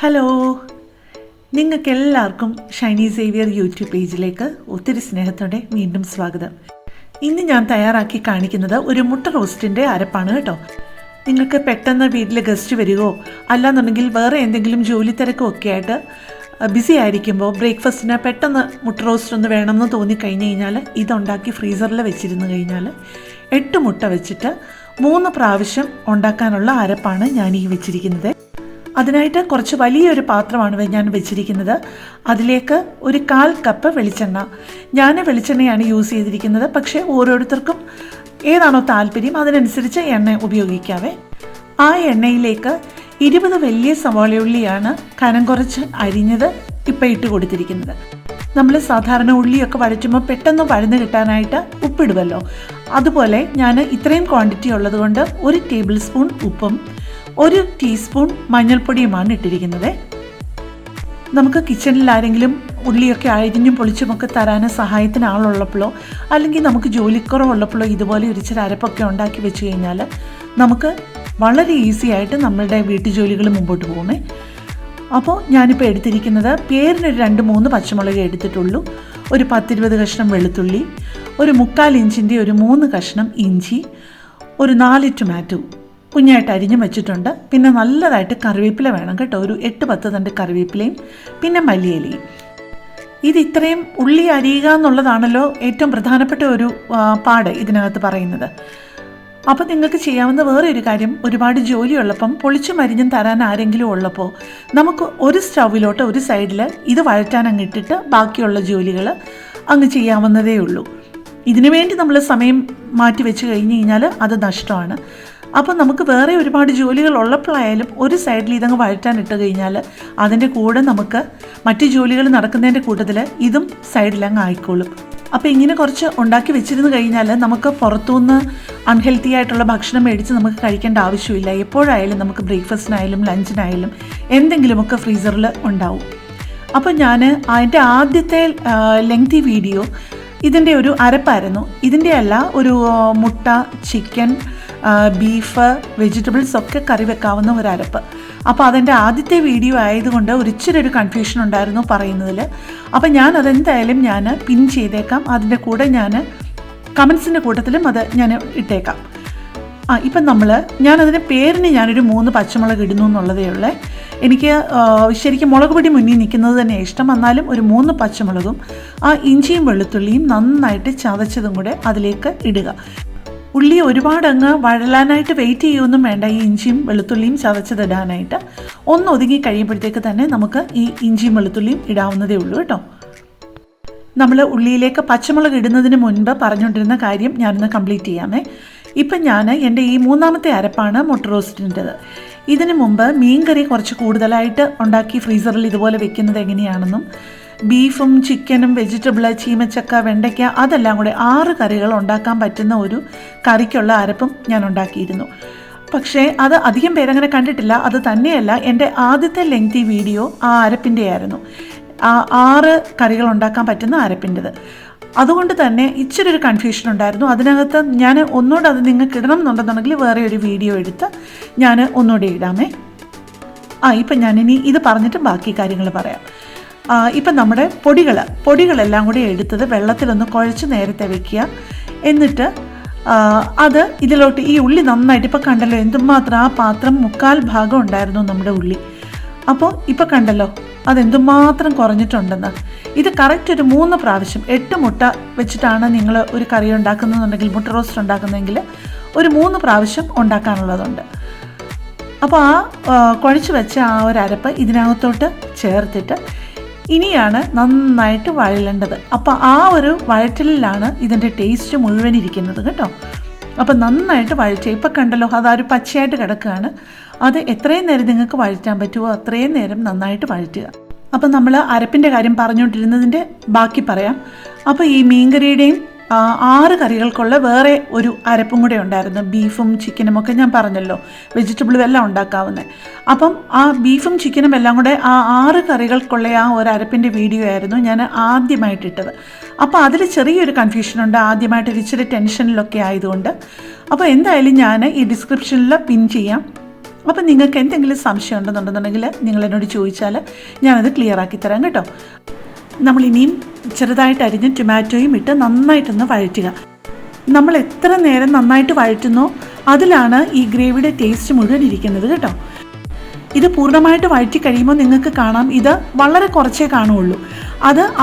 Hello, നിങ്ങൾക്കെല്ലാവർക്കും Shiny Xavier YouTube പേജിലേക്ക് ഒത്തിരി സ്നേഹത്തോടെ വീണ്ടും സ്വാഗതം. ഇന്ന് ഞാൻ തയ്യാറാക്കി കാണിക്കുന്നത് ഒരു മുട്ട റോസ്റ്റിൻ്റെ അരപ്പാണ് കേട്ടോ. നിങ്ങൾക്ക് പെട്ടെന്ന് വീട്ടിൽ ഗസ്റ്റ് വരികയോ അല്ലാന്നുണ്ടെങ്കിൽ വേറെ എന്തെങ്കിലും ജോലി തിരക്കോ ഒക്കെ ആയിട്ട് ബിസി ആയിരിക്കുമ്പോൾ ബ്രേക്ക്ഫാസ്റ്റിന് പെട്ടെന്ന് മുട്ട റോസ്റ്റ് ഒന്ന് വേണമെന്ന് തോന്നിക്കഴിഞ്ഞ് കഴിഞ്ഞാൽ ഇതുണ്ടാക്കി ഫ്രീസറിൽ വെച്ചിരുന്നു കഴിഞ്ഞാൽ 8 മുട്ട വെച്ചിട്ട് 3 പ്രാവശ്യം ഉണ്ടാക്കാനുള്ള അരപ്പാണ് ഞാൻ ഈ വെച്ചിരിക്കുന്നത്. അതിനായിട്ട് കുറച്ച് വലിയൊരു പാത്രമാണ് ഞാൻ വെച്ചിരിക്കുന്നത്. അതിലേക്ക് ഒരു 1/4 കപ്പ് വെളിച്ചെണ്ണ. ഞാൻ വെളിച്ചെണ്ണയാണ് യൂസ് ചെയ്തിരിക്കുന്നത്. പക്ഷേ ഓരോരുത്തർക്കും ഏതാണോ താല്പര്യം അതിനനുസരിച്ച് എണ്ണ ഉപയോഗിക്കാവേ. ആ എണ്ണയിലേക്ക് 20 വലിയ സവാളയുള്ളിയാണ് കനം കുറച്ച് അരിഞ്ഞത് ഇപ്പം ഇട്ട് കൊടുത്തിരിക്കുന്നത്. നമ്മൾ സാധാരണ ഉള്ളിയൊക്കെ വഴറ്റുമ്പോൾ പെട്ടെന്ന് വഴന്ന് കിട്ടാനായിട്ട് ഉപ്പിടുമല്ലോ, അതുപോലെ ഞാൻ ഇത്രയും ക്വാണ്ടിറ്റി ഉള്ളതുകൊണ്ട് 1 ടേബിൾ സ്പൂൺ ഉപ്പും 1 ടീസ്പൂൺ മഞ്ഞൾപ്പൊടിയുമാണ് ഇട്ടിരിക്കുന്നത്. നമുക്ക് കിച്ചണിൽ ആരെങ്കിലും ഉള്ളിയൊക്കെ അരിഞ്ഞും പൊളിച്ചുമൊക്കെ തരാൻ സഹായത്തിന് ആളുള്ളപ്പോഴോ അല്ലെങ്കിൽ നമുക്ക് ജോലിക്കുറവുള്ളപ്പോഴോ ഇതുപോലെ ഒരു ഇച്ചിരി അരപ്പൊക്കെ ഉണ്ടാക്കി വെച്ച് കഴിഞ്ഞാൽ നമുക്ക് വളരെ ഈസി ആയിട്ട് നമ്മളുടെ വീട്ടുജോലികൾ മുമ്പോട്ട് പോകുമേ. അപ്പോൾ ഞാനിപ്പോൾ എടുത്തിരിക്കുന്നത് പേരിനൊരു 2-3 പച്ചമുളക് എടുത്തിട്ടുള്ളൂ, ഒരു 10-20 കഷ്ണം വെളുത്തുള്ളി, ഒരു 1/4 ഇഞ്ചിൻ്റെ ഒരു 3 കഷ്ണം ഇഞ്ചി, ഒരു 4 ടൊമാറ്റോ കുഞ്ഞായിട്ട് അരിഞ്ഞ് വെച്ചിട്ടുണ്ട്. പിന്നെ നല്ലതായിട്ട് കറിവേപ്പില വേണം കേട്ടോ, ഒരു 8-10 തണ്ട് കറിവേപ്പിലയും പിന്നെ മല്ലിയിലയും. ഇത് ഇത്രയും ഉള്ളി അരിയുക എന്നുള്ളതാണല്ലോ ഏറ്റവും പ്രധാനപ്പെട്ട ഒരു പാട് ഇതിനകത്ത് പറയുന്നത്. അപ്പം നിങ്ങൾക്ക് ചെയ്യാവുന്ന വേറെ ഒരു കാര്യം, ഒരുപാട് ജോലിയുള്ളപ്പം പൊളിച്ചും അരിഞ്ഞും തരാൻ ആരെങ്കിലും ഉള്ളപ്പോൾ നമുക്ക് ഒരു സ്റ്റൗവിലോട്ട് ഒരു സൈഡിൽ ഇത് വഴറ്റാൻ അങ്ങ് ഇട്ടിട്ട് ബാക്കിയുള്ള ജോലികൾ അങ്ങ് ചെയ്യാവുന്നതേ ഉള്ളൂ. ഇതിനു വേണ്ടി നമ്മൾ സമയം മാറ്റി വെച്ച് കഴിഞ്ഞ് കഴിഞ്ഞാൽ അത് നഷ്ടമാണ്. അപ്പോൾ നമുക്ക് വേറെ ഒരുപാട് ജോലികൾ ഉള്ളപ്പോഴായാലും ഒരു സൈഡിൽ ഇതങ്ങ് വഴറ്റാൻ ഇട്ട് കഴിഞ്ഞാൽ അതിൻ്റെ കൂടെ നമുക്ക് മറ്റ് ജോലികൾ നടക്കുന്നതിൻ്റെ കൂട്ടത്തിൽ ഇതും സൈഡിലങ്ങ് ആയിക്കോളും. അപ്പോൾ ഇങ്ങനെ കുറച്ച് ഉണ്ടാക്കി വെച്ചിരുന്ന് കഴിഞ്ഞാൽ നമുക്ക് പുറത്തുനിന്ന് അൺഹെൽത്തി ആയിട്ടുള്ള ഭക്ഷണം മേടിച്ച് നമുക്ക് കഴിക്കേണ്ട ആവശ്യമില്ല. എപ്പോഴായാലും നമുക്ക് ബ്രേക്ക്ഫാസ്റ്റിനായാലും ലഞ്ചിനായാലും എന്തെങ്കിലുമൊക്കെ ഫ്രീസറിൽ ഉണ്ടാവും. അപ്പോൾ ഞാൻ അതിൻ്റെ ആദ്യത്തെ ലെങ്തി വീഡിയോ ഇതിൻ്റെ ഒരു അരപ്പായിരുന്നു. ഇതിൻ്റെ അല്ല, ഒരു മുട്ട, ചിക്കൻ, ബീഫ്, വെജിറ്റബിൾസ് ഒക്കെ കറി വെക്കാവുന്ന ഒരു അരപ്പ്. അപ്പോൾ അതെൻ്റെ ആദ്യത്തെ വീഡിയോ ആയതുകൊണ്ട് ഒരു കൺഫ്യൂഷൻ ഉണ്ടായിരുന്നു പറയുന്നതിൽ. അപ്പോൾ ഞാൻ അതെന്തായാലും ഞാൻ പിൻ ചെയ്തേക്കാം. അതിൻ്റെ കൂടെ ഞാൻ കമൻസിൻ്റെ കൂട്ടത്തിലും അത് ഞാൻ ഇട്ടേക്കാം. ഇപ്പം ഞാനതിൻ്റെ പേരിന് ഞാനൊരു 3 പച്ചമുളക് ഇടുന്നു എന്നുള്ളതേ ഉള്ളേ. എനിക്ക് ശരിക്കും മുളക് പൊടി മുന്നിൽ നിൽക്കുന്നത് തന്നെ ഇഷ്ടം. എന്നാലും ഒരു 3 പച്ചമുളകും ഇഞ്ചിയും വെളുത്തുള്ളിയും നന്നായിട്ട് ചതച്ചതും കൂടെ അതിലേക്ക് ഇടുക. ഉള്ളി ഒരുപാട് അങ്ങ് വഴലാനായിട്ട് വെയിറ്റ് ചെയ്യുമൊന്നും വേണ്ട. ഈ ഇഞ്ചിയും വെളുത്തുള്ളിയും ചതച്ചതിടാനായിട്ട് ഒന്ന് ഒതുങ്ങി കഴിയുമ്പോഴത്തേക്ക് തന്നെ നമുക്ക് ഈ ഇഞ്ചിയും വെളുത്തുള്ളിയും ഇടാവുന്നതേ ഉള്ളൂ കേട്ടോ. നമ്മൾ ഉള്ളിയിലേക്ക് പച്ചമുളക് ഇടുന്നതിന് മുൻപ് പറഞ്ഞുകൊണ്ടിരുന്ന കാര്യം ഞാനൊന്ന് കംപ്ലീറ്റ് ചെയ്യാമേ. ഇപ്പം ഞാൻ എൻ്റെ ഈ 3ാമത്തെ അരപ്പാണ് മുട്ട റോസ്റ്റിൻ്റെത്. ഇതിനു മുമ്പ് മീൻകറി കുറച്ച് കൂടുതലായിട്ട് ഉണ്ടാക്കി ഫ്രീസറിൽ ഇതുപോലെ വെക്കുന്നത് എങ്ങനെയാണെന്നും ബീഫും ചിക്കനും വെജിറ്റബിള്, ചീമച്ചക്ക, വെണ്ടയ്ക്ക അതെല്ലാം കൂടെ 6 കറികൾ ഉണ്ടാക്കാൻ പറ്റുന്ന ഒരു കറിക്കുള്ള അരപ്പും ഞാൻ ഉണ്ടാക്കിയിരുന്നു. പക്ഷേ അത് അധികം പേരങ്ങനെ കണ്ടിട്ടില്ല. അത് തന്നെയല്ല, എൻ്റെ ആദ്യത്തെ ലെങ്തി വീഡിയോ ആ അരപ്പിൻ്റെ ആയിരുന്നു, 6 കറികൾ ഉണ്ടാക്കാൻ പറ്റുന്ന അരപ്പിൻ്റെത്. അതുകൊണ്ട് തന്നെ ഇച്ചിരി ഒരു കൺഫ്യൂഷൻ ഉണ്ടായിരുന്നു. അതിനകത്ത് ഞാൻ ഒന്നുകൂടെ അത് നിങ്ങൾക്ക് ഇടണം എന്നുണ്ടെന്നുണ്ടെങ്കിൽ വേറെ ഒരു വീഡിയോ എടുത്ത് ഞാൻ ഒന്നുകൂടെ ഇടാമേ. ഇപ്പം ഞാനിനി ഇത് പറഞ്ഞിട്ട് ബാക്കി കാര്യങ്ങൾ പറയാം. ഇപ്പം നമ്മുടെ പൊടികളെല്ലാം കൂടി എടുത്തത് വെള്ളത്തിലൊന്ന് കുഴച്ച് നേരത്തെ വെക്കുക. എന്നിട്ട് അത് ഇതിലോട്ട് ഈ ഉള്ളി നന്നായിട്ട്, ഇപ്പം കണ്ടല്ലോ എന്തുമാത്രം ആ പാത്രം 1/4 ഭാഗം ഉണ്ടായിരുന്നു നമ്മുടെ ഉള്ളി. അപ്പോൾ ഇപ്പം കണ്ടല്ലോ അതെന്തുമാത്രം കുറഞ്ഞിട്ടുണ്ടെന്ന്. ഇത് കറക്റ്റ് ഒരു 3 പ്രാവശ്യം 8 മുട്ട വെച്ചിട്ടാണ് നിങ്ങൾ ഒരു കറി ഉണ്ടാക്കുന്നതെന്നുണ്ടെങ്കിൽ, മുട്ട റോസ്റ്റ് ഉണ്ടാക്കുന്നതെങ്കിൽ ഒരു 3 പ്രാവശ്യം ഉണ്ടാക്കാനുള്ളതുണ്ട്. അപ്പോൾ കുഴച്ച് വെച്ച ആ ഒരു അരപ്പ് ഇതിനകത്തോട്ട് ചേർത്തിട്ട് ഇനിയാണ് നന്നായിട്ട് വഴലേണ്ടത്. അപ്പോൾ ആ ഒരു വഴറ്റലിലാണ് ഇതിൻ്റെ ടേസ്റ്റ് മുഴുവൻ ഇരിക്കുന്നത് കേട്ടോ. അപ്പോൾ നന്നായിട്ട് വഴറ്റുക. ഇപ്പം കണ്ടല്ലോ അതൊരു പച്ചയായിട്ട് കിടക്കുകയാണ്. അത് എത്രയും നേരം നിങ്ങൾക്ക് വഴറ്റാൻ പറ്റുമോ അത്രയും നേരം നന്നായിട്ട് വഴറ്റുക. അപ്പം നമ്മൾ അരപ്പിൻ്റെ കാര്യം പറഞ്ഞുകൊണ്ടിരുന്നതിൻ്റെ ബാക്കി പറയാം. അപ്പോൾ ഈ മീൻകറിയുടെയും 6 കറികൾക്കുള്ള വേറെ ഒരു അരപ്പും കൂടെ ഉണ്ടായിരുന്നു. ബീഫും ചിക്കനും ഒക്കെ ഞാൻ പറഞ്ഞല്ലോ, വെജിറ്റബിളും എല്ലാം ഉണ്ടാക്കാവുന്നത്. അപ്പം ആ ബീഫും ചിക്കനും എല്ലാം കൂടെ ആ 6 കറികൾക്കുള്ള ആ ഒരു അരപ്പിൻ്റെ വീഡിയോ ആയിരുന്നു ഞാൻ ആദ്യമായിട്ടിട്ടത്. അപ്പോൾ അതിൽ ചെറിയൊരു കൺഫ്യൂഷനുണ്ട്, ആദ്യമായിട്ട് ഇച്ചിരി ടെൻഷനിലൊക്കെ ആയതുകൊണ്ട്. അപ്പോൾ എന്തായാലും ഞാൻ ഈ ഡിസ്ക്രിപ്ഷനിൽ പിൻ ചെയ്യാം. അപ്പം നിങ്ങൾക്ക് എന്തെങ്കിലും സംശയം ഉണ്ടെന്നുണ്ടെന്നുണ്ടെങ്കിൽ നിങ്ങൾ എന്നോട് ചോദിച്ചാൽ ഞാനത് ക്ലിയർ ആക്കി തരാം കേട്ടോ. നമ്മളിനിയും ചെറുതായിട്ട് അരിഞ്ഞ് ടൊമാറ്റോയും ഇട്ട് നന്നായിട്ടൊന്ന് വഴറ്റുക. നമ്മൾ എത്ര നേരം നന്നായിട്ട് വഴറ്റുന്നോ അതിലാണ് ഈ ഗ്രേവിയുടെ ടേസ്റ്റ് മുഴുവൻ ഇരിക്കുന്നത് കേട്ടോ. ഇത് പൂർണ്ണമായിട്ട് വഴറ്റി കഴിയുമ്പോൾ നിങ്ങൾക്ക് കാണാം ഇത് വളരെ കുറച്ചേ കാണുകയുള്ളൂ.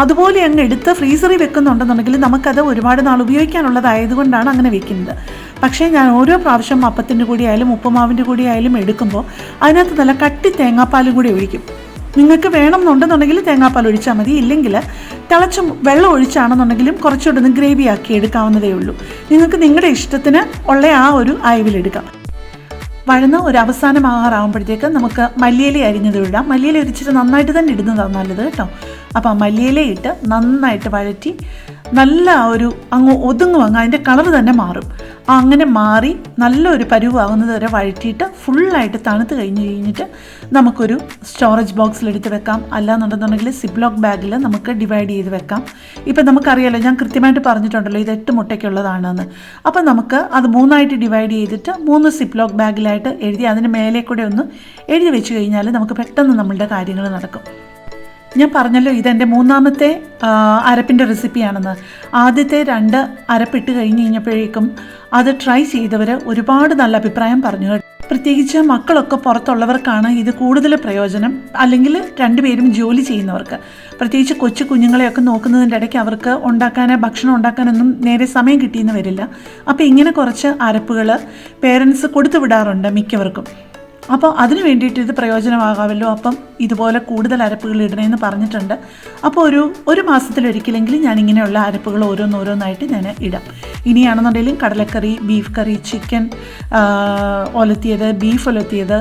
അതുപോലെ അങ്ങ് എടുത്ത് ഫ്രീസറിൽ വെക്കുന്നുണ്ടെന്നുണ്ടെങ്കിൽ നമുക്കത് ഒരുപാട് നാൾ ഉപയോഗിക്കാനുള്ളതായതുകൊണ്ടാണ് അങ്ങനെ വെക്കുന്നത്. പക്ഷേ ഞാൻ ഓരോ പ്രാവശ്യം അപ്പത്തിൻ്റെ കൂടി ആയാലും ഉപ്പുമാവിൻ്റെ കൂടി ആയാലും എടുക്കുമ്പോൾ അതിനകത്ത് നല്ല കട്ടി തേങ്ങാപ്പാലും കൂടി ഒഴിക്കും. നിങ്ങൾക്ക് വേണമെന്നുണ്ടെന്നുണ്ടെങ്കിൽ തേങ്ങാപ്പാൽ ഒഴിച്ചാൽ മതി, ഇല്ലെങ്കിൽ തിളച്ച വെള്ളം ഒഴിച്ചാണെന്നുണ്ടെങ്കിലും കുറച്ചുകൂടെ ഒന്ന് ഗ്രേവി ആക്കി എടുക്കാവുന്നതേ ഉള്ളൂ. നിങ്ങൾക്ക് നിങ്ങളുടെ ഇഷ്ടത്തിന് ഉള്ള ആ ഒരു അയവിലെടുക്കാം. വഴന്ന് ഒരു അവസാനമാകാറാകുമ്പോഴത്തേക്ക് നമുക്ക് മല്ലിയില അരിഞ്ഞത് ഇടാം. മല്ലിയില ഇരിച്ചിട്ട് നന്നായിട്ട് തന്നെ ഇടുന്നതാണ് നല്ലത് കേട്ടോ. അപ്പോൾ മല്ലിയില ഇട്ട് നന്നായിട്ട് വഴറ്റി നല്ല ഒരു അങ്ങ് ഒതുങ്ങും, അതിൻ്റെ കളർ തന്നെ മാറും. അങ്ങനെ മാറി നല്ലൊരു പരുവാകുന്നത് വരെ വഴറ്റിയിട്ട് ഫുള്ളായിട്ട് തണുത്ത് കഴിഞ്ഞിട്ട് നമുക്കൊരു സ്റ്റോറേജ് ബോക്സിലെടുത്ത് വെക്കാം. അല്ലാന്നുണ്ടെന്നുണ്ടെങ്കിൽ സിപ്ലോക്ക് ബാഗിൽ നമുക്ക് ഡിവൈഡ് ചെയ്ത് വെക്കാം. ഇപ്പം നമുക്കറിയാലോ, ഞാൻ കൃത്യമായിട്ട് പറഞ്ഞിട്ടുണ്ടല്ലോ ഇത് 8 മുട്ടയ്ക്കുള്ളതാണെന്ന്. അപ്പം നമുക്ക് അത് 3ആയിട്ട് ഡിവൈഡ് ചെയ്തിട്ട് 3 സിപ്ലോക്ക് ബാഗിലായിട്ട് എഴുതി അതിന് മേലെ കൂടെ ഒന്ന് എഴുതി വെച്ച് കഴിഞ്ഞാൽ നമുക്ക് പെട്ടെന്ന് നമ്മളുടെ കാര്യങ്ങൾ നടക്കും. ഞാൻ പറഞ്ഞല്ലോ ഇതെൻ്റെ 3ാമത്തെ അരപ്പിൻ്റെ റെസിപ്പിയാണെന്ന്. ആദ്യത്തെ 2 അരപ്പിട്ട് കഴിഞ്ഞപ്പോഴേക്കും അത് ട്രൈ ചെയ്തവർ ഒരുപാട് നല്ല അഭിപ്രായം പറഞ്ഞു. പ്രത്യേകിച്ച് മക്കളൊക്കെ പുറത്തുള്ളവർക്കാണ് ഇത് കൂടുതൽ പ്രയോജനം, അല്ലെങ്കിൽ 2 പേരും ജോലി ചെയ്യുന്നവർക്ക്, പ്രത്യേകിച്ച് കൊച്ചു കുഞ്ഞുങ്ങളെയൊക്കെ നോക്കുന്നതിൻ്റെ ഇടയ്ക്ക് അവർക്ക് ഭക്ഷണം ഉണ്ടാക്കാനൊന്നും നേരെ സമയം കിട്ടിയെന്ന് വരില്ല. അപ്പോൾ ഇങ്ങനെ കുറച്ച് അരപ്പുകൾ പേരൻസ് കൊടുത്തു വിടാറുണ്ട് മിക്കവർക്കും. അപ്പോൾ അതിന് വേണ്ടിയിട്ട് ഇത് പ്രയോജനമാകാമല്ലോ. അപ്പം ഇതുപോലെ കൂടുതൽ അരപ്പുകൾ ഇടണമെന്ന് പറഞ്ഞിട്ടുണ്ട്. അപ്പോൾ ഒരു മാസത്തിലൊരിക്കലെങ്കിലും ഞാനിങ്ങനെയുള്ള അരപ്പുകൾ ഓരോന്നായിട്ട് ഞാൻ ഇടാം. ഇനിയാണെന്നുണ്ടെങ്കിലും കടലക്കറി, ബീഫ് കറി, ചിക്കൻ ഒലത്തിയത്, ബീഫ് ഒലത്തിയത്,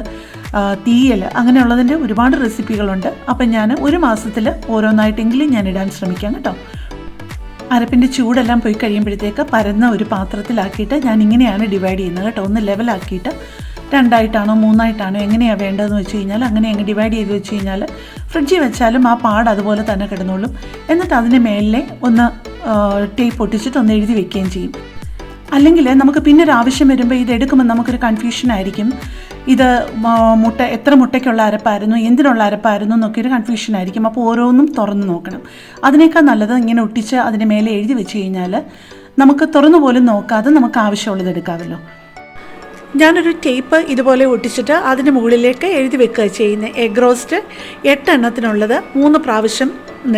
തീയൽ, അങ്ങനെയുള്ളതിൻ്റെ ഒരുപാട് റെസിപ്പികളുണ്ട്. അപ്പം ഞാൻ ഒരു മാസത്തിൽ ഓരോന്നായിട്ടെങ്കിലും ഞാൻ ഇടാൻ ശ്രമിക്കാം കേട്ടോ. അരപ്പിൻ്റെ ചൂടെല്ലാം പോയി കഴിയുമ്പോഴത്തേക്ക് പരന്ന ഒരു പാത്രത്തിലാക്കിയിട്ട് ഞാൻ ഇങ്ങനെയാണ് ഡിവൈഡ് ചെയ്യുന്നത് കേട്ടോ. ഒന്ന് ലെവലാക്കിയിട്ട് 2ആയിട്ടാണോ 3ആയിട്ടാണോ എങ്ങനെയാണ് വേണ്ടതെന്ന് വെച്ച് കഴിഞ്ഞാൽ അങ്ങനെ അങ്ങ് ഡിവൈഡ് ചെയ്ത് വെച്ച് കഴിഞ്ഞാൽ ഫ്രിഡ്ജിൽ വെച്ചാലും ആ പാട് അതുപോലെ തന്നെ കിടന്നോളും. എന്നിട്ട് അതിന് മേലിലെ ഒന്ന് ടേപ്പ് ഒട്ടിച്ചിട്ട് ഒന്ന് എഴുതി വെക്കുകയും ചെയ്യും. അല്ലെങ്കിൽ നമുക്ക് പിന്നെ ഒരു ആവശ്യം വരുമ്പോൾ ഇത് എടുക്കുമ്പോൾ നമുക്കൊരു കൺഫ്യൂഷൻ ആയിരിക്കും. ഇത് എത്ര മുട്ടയ്ക്കുള്ള അരപ്പായിരുന്നു, എന്തിനുള്ള അരപ്പായിരുന്നു എന്നൊക്കെ ഒരു കൺഫ്യൂഷൻ ആയിരിക്കും. അപ്പോൾ ഓരോന്നും തുറന്ന് നോക്കണം. അതിനേക്കാൾ നല്ലത് ഇങ്ങനെ ഒട്ടിച്ച് അതിന് മേലെ എഴുതി വെച്ച് കഴിഞ്ഞാൽ നമുക്ക് തുറന്നു പോലും നോക്കാതെ നമുക്ക് ആവശ്യമുള്ളത് എടുക്കാമല്ലോ. ഞാനൊരു ടേപ്പ് ഇതുപോലെ ഒട്ടിച്ചിട്ട് അതിന് മുകളിലേക്ക് എഴുതി വെക്കുക ചെയ്യുന്നത്. എഗ് റോസ്റ്റ് 8 എണ്ണത്തിനുള്ളത് 3 പ്രാവശ്യം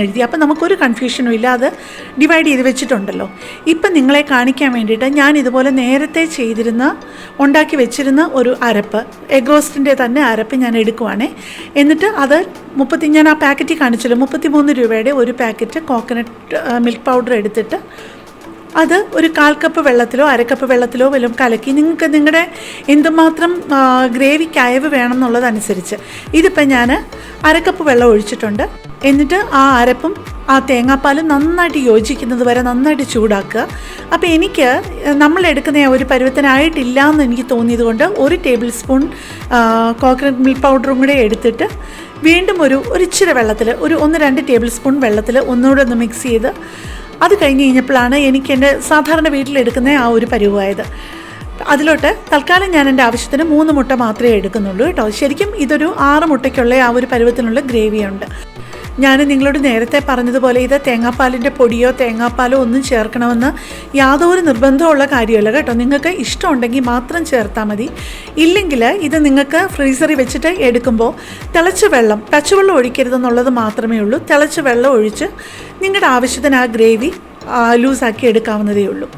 എഴുതി. അപ്പം നമുക്കൊരു കൺഫ്യൂഷനും ഇല്ല, അത് ഡിവൈഡ് ചെയ്ത് വെച്ചിട്ടുണ്ടല്ലോ. ഇപ്പം നിങ്ങളെ കാണിക്കാൻ വേണ്ടിയിട്ട് ഞാൻ ഇതുപോലെ നേരത്തെ ഉണ്ടാക്കി വെച്ചിരുന്ന ഒരു അരപ്പ്, എഗ് റോസ്റ്റിൻ്റെ തന്നെ അരപ്പ് ഞാൻ എടുക്കുവാണേ. എന്നിട്ട് അത് ഞാൻ ആ പാക്കറ്റിൽ കാണിച്ചല്ലോ, 33 രൂപയുടെ ഒരു പാക്കറ്റ് കോക്കനട്ട് മിൽക്ക് പൗഡർ എടുത്തിട്ട് അത് ഒരു 1/4 കപ്പ് വെള്ളത്തിലോ 1/2 കപ്പ് വെള്ളത്തിലോ വല്ലതും കലക്കി നിങ്ങൾക്ക് നിങ്ങളുടെ എന്തുമാത്രം ഗ്രേവിക്ക് അയവ് വേണം എന്നുള്ളതനുസരിച്ച്. ഇതിപ്പോൾ ഞാൻ 1/2 കപ്പ് വെള്ളം ഒഴിച്ചിട്ടുണ്ട്. എന്നിട്ട് ആ അരപ്പും ആ തേങ്ങാപ്പാലും നന്നായിട്ട് യോജിക്കുന്നത് വരെ നന്നായിട്ട് ചൂടാക്കുക. അപ്പോൾ എനിക്ക് നമ്മളെടുക്കുന്ന ഒരു പരുവത്തിനായിട്ടില്ല എന്ന് എനിക്ക് തോന്നിയത് കൊണ്ട് 1 ടേബിൾ സ്പൂൺ കോക്കനട്ട് മിൽക്ക് പൗഡറും കൂടെ എടുത്തിട്ട് വീണ്ടും ഒരു ഇച്ചിരി വെള്ളത്തിൽ 1-2 ടേബിൾ സ്പൂൺ വെള്ളത്തിൽ ഒന്നുകൂടെ ഒന്ന് മിക്സ് ചെയ്ത് അത് കഴിഞ്ഞ് കഴിഞ്ഞപ്പോഴാണ് എനിക്ക് എൻ്റെ സാധാരണ വീട്ടിലെടുക്കുന്ന ആ ഒരു പരുവായത്. അതിലോട്ട് തൽക്കാലം ഞാൻ എൻ്റെ ആവശ്യത്തിന് 3 മുട്ട മാത്രമേ എടുക്കുന്നുള്ളൂ കേട്ടോ. ശരിക്കും ഇതൊരു 6 മുട്ടയ്ക്കുള്ള ആ ഒരു പരുവത്തിനുള്ള ഗ്രേവിയുണ്ട്. ഞാൻ നിങ്ങളോട് നേരത്തെ പറഞ്ഞതുപോലെ ഇത് തേങ്ങാപ്പാലിൻ്റെ പൊടിയോ തേങ്ങാപ്പാലോ ഒന്നും ചേർക്കണമെന്ന് യാതൊരു നിർബന്ധമുള്ള കാര്യമല്ല കേട്ടോ. നിങ്ങൾക്ക് ഇഷ്ടമുണ്ടെങ്കിൽ മാത്രം ചേർത്താൽ മതി. ഇല്ലെങ്കിൽ ഇത് നിങ്ങൾക്ക് ഫ്രീസറിൽ വെച്ചിട്ട് എടുക്കുമ്പോൾ തിളച്ച വെള്ളം, പച്ചവെള്ളം ഒഴിക്കരുതെന്നുള്ളത് മാത്രമേ ഉള്ളൂ. തിളച്ച വെള്ളം ഒഴിച്ച് നിങ്ങളുടെ ആവശ്യത്തിന് ആ ഗ്രേവി ലൂസാക്കി എടുക്കാവുന്നതേ ഉള്ളൂ.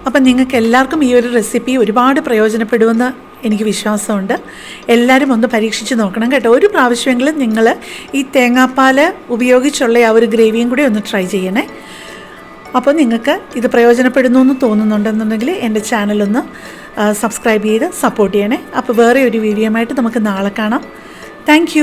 അപ്പം നിങ്ങൾക്ക് എല്ലാവർക്കും ഈ ഒരു റെസിപ്പി ഒരുപാട് പ്രയോജനപ്പെടുമെന്ന് എനിക്ക് വിശ്വാസമുണ്ട്. എല്ലാവരും ഒന്ന് പരീക്ഷിച്ച് നോക്കണം കേട്ടോ. ഒരു പ്രാവശ്യമെങ്കിലും നിങ്ങൾ ഈ തേങ്ങാപ്പാൽ ഉപയോഗിച്ചുള്ള ആ ഒരു ഗ്രേവിയും കൂടി ഒന്ന് ട്രൈ ചെയ്യണേ. അപ്പോൾ നിങ്ങൾക്ക് ഇത് പ്രയോജനപ്പെടുന്നു എന്ന് തോന്നുന്നുണ്ടെന്നുണ്ടെങ്കിൽ എൻ്റെ ചാനലൊന്ന് സബ്സ്ക്രൈബ് ചെയ്ത് സപ്പോർട്ട് ചെയ്യണേ. അപ്പോൾ വേറെ ഒരു വീഡിയോയുമായിട്ട് നമുക്ക് നാളെ കാണാം. താങ്ക്